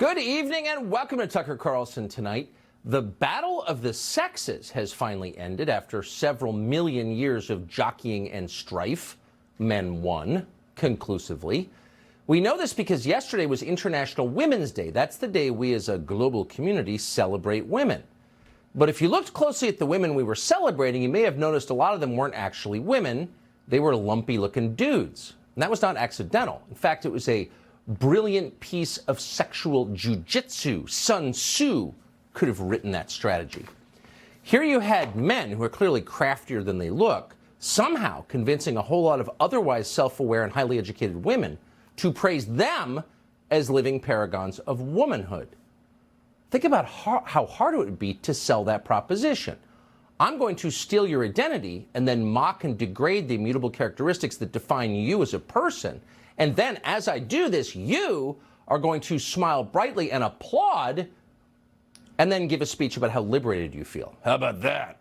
Good evening and welcome to Tucker Carlson Tonight. The battle of the sexes has finally ended after several million years of jockeying and strife. Men won, conclusively. We know this because yesterday was International Women's Day. That's the day we as a global community celebrate women. But if you looked closely at the women we were celebrating, you may have noticed a lot of them weren't actually women. They were lumpy-looking dudes. And that was not accidental. In fact, it was a brilliant piece of sexual jujitsu. Sun Tzu could have written that strategy. Here you had men who are clearly craftier than they look, somehow convincing a whole lot of otherwise self-aware and highly educated women to praise them as living paragons of womanhood. Think about how hard it would be to sell that proposition. I'm going to steal your identity and then mock and degrade the immutable characteristics that define you as a person. And then, as I do this, you are going to smile brightly and applaud and then give a speech about how liberated you feel. How about that?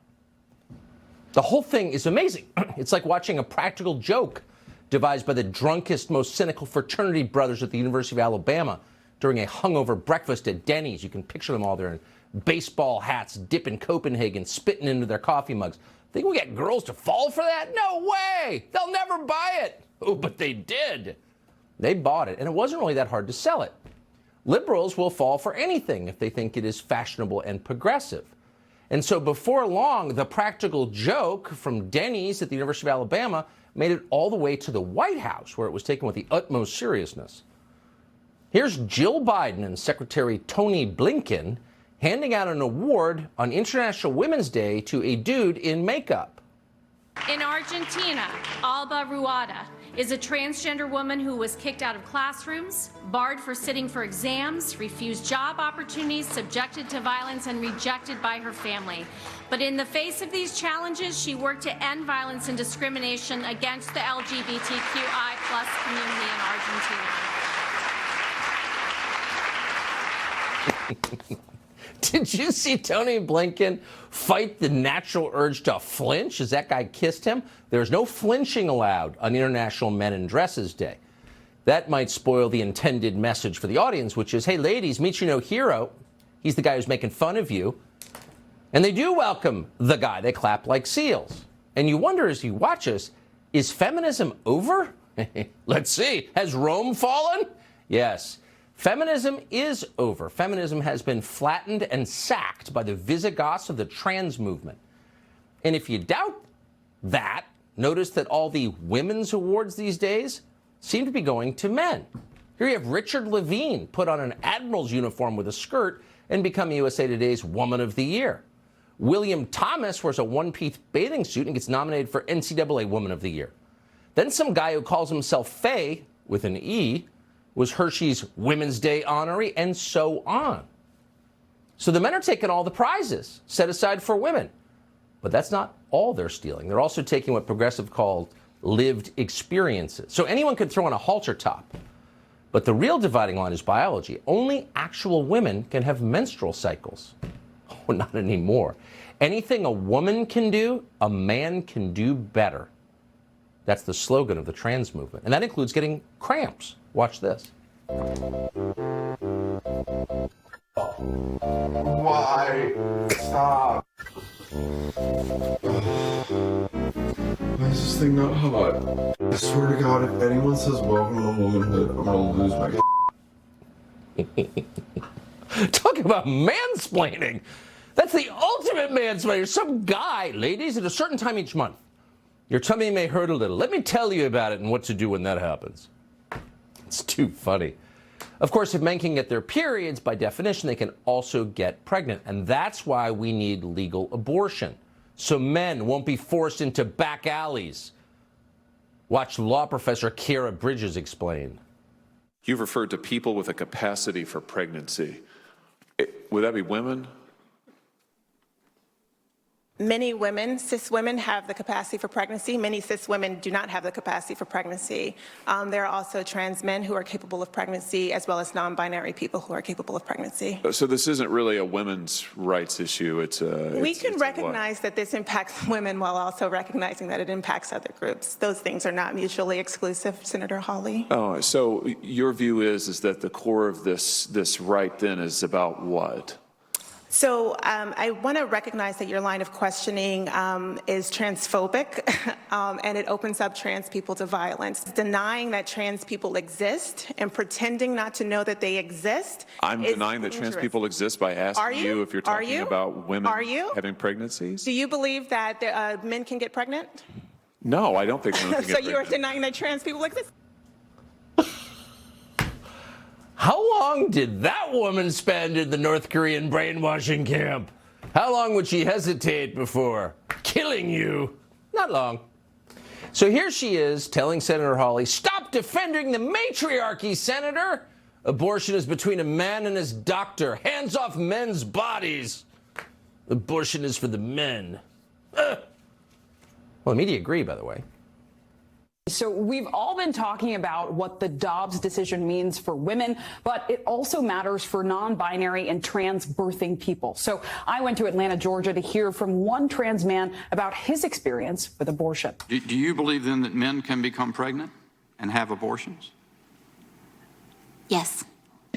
The whole thing is amazing. It's like watching a practical joke devised by the drunkest, most cynical fraternity brothers at the University of Alabama during a hungover breakfast at Denny's. You can picture them all there in baseball hats, dipping Copenhagen, spitting into their coffee mugs. Think we get girls to fall for that? No way! They'll never buy it! Oh, but they did. They bought it, and it wasn't really that hard to sell it. Liberals will fall for anything if they think it is fashionable and progressive. And so before long, the practical joke from Denny's at the University of Alabama made it all the way to the White House, where it was taken with the utmost seriousness. Here's Jill Biden and Secretary Tony Blinken handing out an award on International Women's Day to a dude in makeup. In Argentina, Alba Ruada is a transgender woman who was kicked out of classrooms, barred for sitting for exams, refused job opportunities, subjected to violence, and rejected by her family. But in the face of these challenges, she worked to end violence and discrimination against the LGBTQI+ community in Argentina. Did you see Tony Blinken fight the natural urge to flinch as that guy kissed him? There's no flinching allowed on International Men in Dresses Day. That might spoil the intended message for the audience, which is, hey, ladies, meet your new hero. He's the guy who's making fun of you. And they do welcome the guy. They clap like seals. And you wonder as you watch us, is feminism over? Let's see. Has Rome fallen? Yes. Feminism is over. Feminism has been flattened and sacked by the Visigoths of the trans movement. And if you doubt that, notice that all the women's awards these days seem to be going to men. Here you have Richard Levine put on an admiral's uniform with a skirt and become USA Today's Woman of the Year. William Thomas wears a one-piece bathing suit and gets nominated for NCAA Woman of the Year. Then some guy who calls himself Faye, with an E, was Hershey's Women's Day honoree, and so on. So the men are taking all the prizes set aside for women. But that's not all they're stealing. They're also taking what progressive called lived experiences. So anyone could throw on a halter top. But the real dividing line is biology. Only actual women can have menstrual cycles. Oh, not anymore. Anything a woman can do, a man can do better. That's the slogan of the trans movement. And that includes getting cramps. Watch this. Why? Stop. Why is this thing not hot? I swear to God, if anyone says welcome to womanhood, I'm gonna lose my... Talk about mansplaining. That's the ultimate mansplaining. Some guy, ladies, at a certain time each month, your tummy may hurt a little. Let me tell you about it and what to do when that happens. It's too funny. Of course, if men can get their periods, by definition, they can also get pregnant. And that's why we need legal abortion. So men won't be forced into back alleys. Watch law professor Kiera Bridges explain. You've referred to people with a capacity for pregnancy. Would that be women? Many women, cis women, have the capacity for pregnancy. Many cis women do not have the capacity for pregnancy. There are also trans men who are capable of pregnancy, as well as non-binary people who are capable of pregnancy. So this isn't really a women's rights issue. We can recognize that this impacts women while also recognizing that it impacts other groups. Those things are not mutually exclusive, Senator Hawley. Oh, so your view is that the core of this right then is about what? So I want to recognize that your line of questioning is transphobic, and it opens up trans people to violence. Denying that trans people exist and pretending not to know that they exist. I'm denying that trans people exist by asking you if you're talking about women having pregnancies? Do you believe that men can get pregnant? No, I don't think women can get pregnant. So you are denying that trans people exist? How long did that woman spend in the North Korean brainwashing camp? How long would she hesitate before killing you? Not long. So here she is telling Senator Hawley, stop defending the matriarchy, Senator. Abortion is between a man and his doctor. Hands off men's bodies. Abortion is for the men. Well, the media agree, by the way. So we've all been talking about what the Dobbs decision means for women, but it also matters for non-binary and trans birthing people. So I went to Atlanta, Georgia to hear from one trans man about his experience with abortion. Do you believe then that men can become pregnant and have abortions? Yes.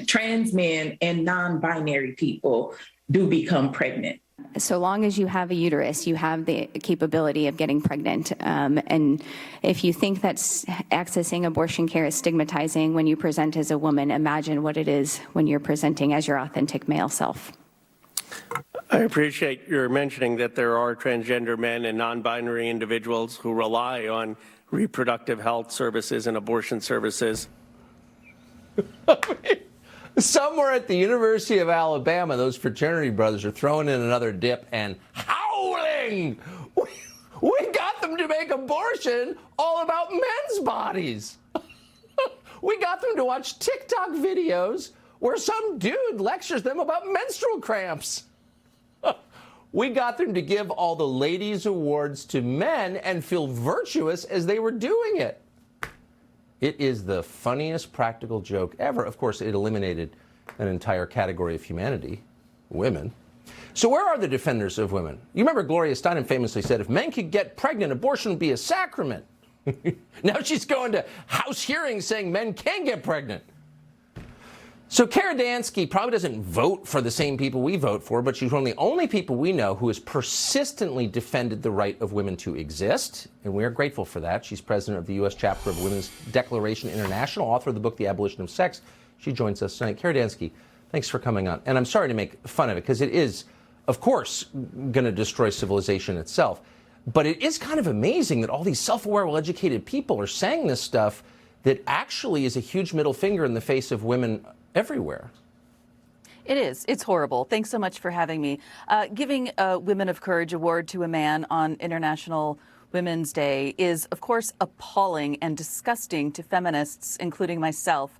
Trans men and non-binary people do become pregnant. So long as you have a uterus, you have the capability of getting pregnant. And if you think that accessing abortion care is stigmatizing when you present as a woman, imagine what it is when you're presenting as your authentic male self. I appreciate your mentioning that there are transgender men and non-binary individuals who rely on reproductive health services and abortion services. Somewhere at the University of Alabama, those fraternity brothers are throwing in another dip and howling. We got them to make abortion all about men's bodies. We got them to watch TikTok videos where some dude lectures them about menstrual cramps. We got them to give all the ladies' awards to men and feel virtuous as they were doing it. It is the funniest practical joke ever. Of course, it eliminated an entire category of humanity, women. So where are the defenders of women? You remember Gloria Steinem famously said, if men could get pregnant, abortion would be a sacrament. Now she's going to House hearings saying men can get pregnant. So Kara Dansky probably doesn't vote for the same people we vote for, but she's one of the only people we know who has persistently defended the right of women to exist, and we are grateful for that. She's president of the U.S. chapter of Women's Declaration International, author of the book The Abolition of Sex. She joins us tonight. Kara Dansky, thanks for coming on. And I'm sorry to make fun of it, because it is, of course, going to destroy civilization itself. But it is kind of amazing that all these self-aware, well-educated people are saying this stuff that actually is a huge middle finger in the face of women everywhere. It is. It's horrible. Thanks so much for having me. Giving a Women of Courage award to a man on International Women's Day is, of course, appalling and disgusting to feminists, including myself,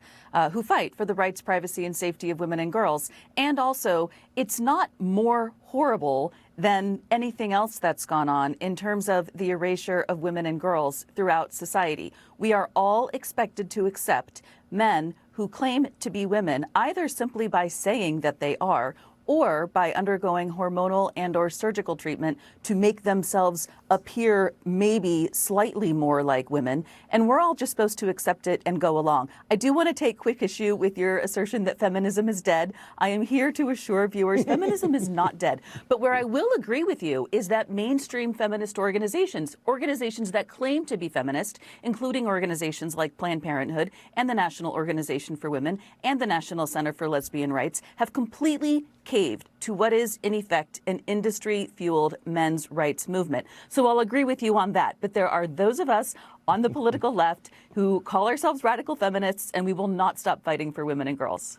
who fight for the rights, privacy, and safety of women and girls. And also, it's not more horrible than anything else that's gone on in terms of the erasure of women and girls throughout society. We are all expected to accept men who claim to be women, either simply by saying that they are, or by undergoing hormonal and or surgical treatment to make themselves appear maybe slightly more like women. And we're all just supposed to accept it and go along. I do want to take quick issue with your assertion that feminism is dead. I am here to assure viewers feminism is not dead. But where I will agree with you is that mainstream feminist organizations that claim to be feminist, including organizations like Planned Parenthood and the National Organization for Women and the National Center for Lesbian Rights, have completely caved to what is, in effect, an industry-fueled men's rights movement. So I'll agree with you on that. But there are those of us on the political left who call ourselves radical feminists, and we will not stop fighting for women and girls.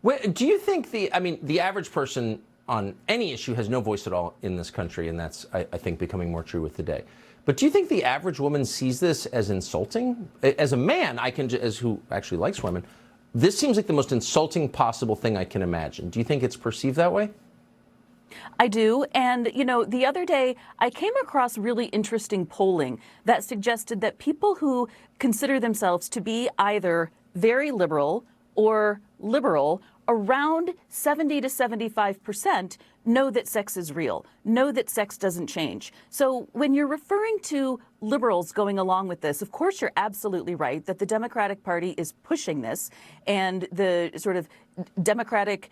Well, do you think the average person on any issue has no voice at all in this country, and that's, I think, becoming more true with the day. But do you think the average woman sees this as insulting? As a man, as who actually likes women, this seems like the most insulting possible thing I can imagine. Do you think it's perceived that way? I do. And, you know, the other day I came across really interesting polling that suggested that people who consider themselves to be either very liberal or liberal, around 70 to 75% know that sex is real, know that sex doesn't change. So when you're referring to liberals going along with this, of course, you're absolutely right that the Democratic Party is pushing this, and the sort of Democratic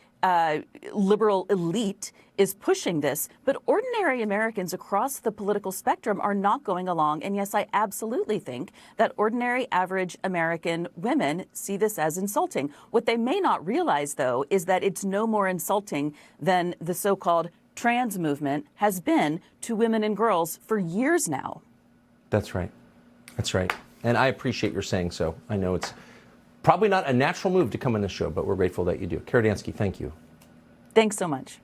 liberal elite is pushing this. But ordinary Americans across the political spectrum are not going along. And yes, I absolutely think that ordinary average American women see this as insulting. What they may not realize, though, is that it's no more insulting than the so-called trans movement has been to women and girls for years now. That's right. That's right. And I appreciate your saying so. I know it's probably not a natural move to come on this show, but we're grateful that you do. Kara Dansky, thank you. Thanks so much.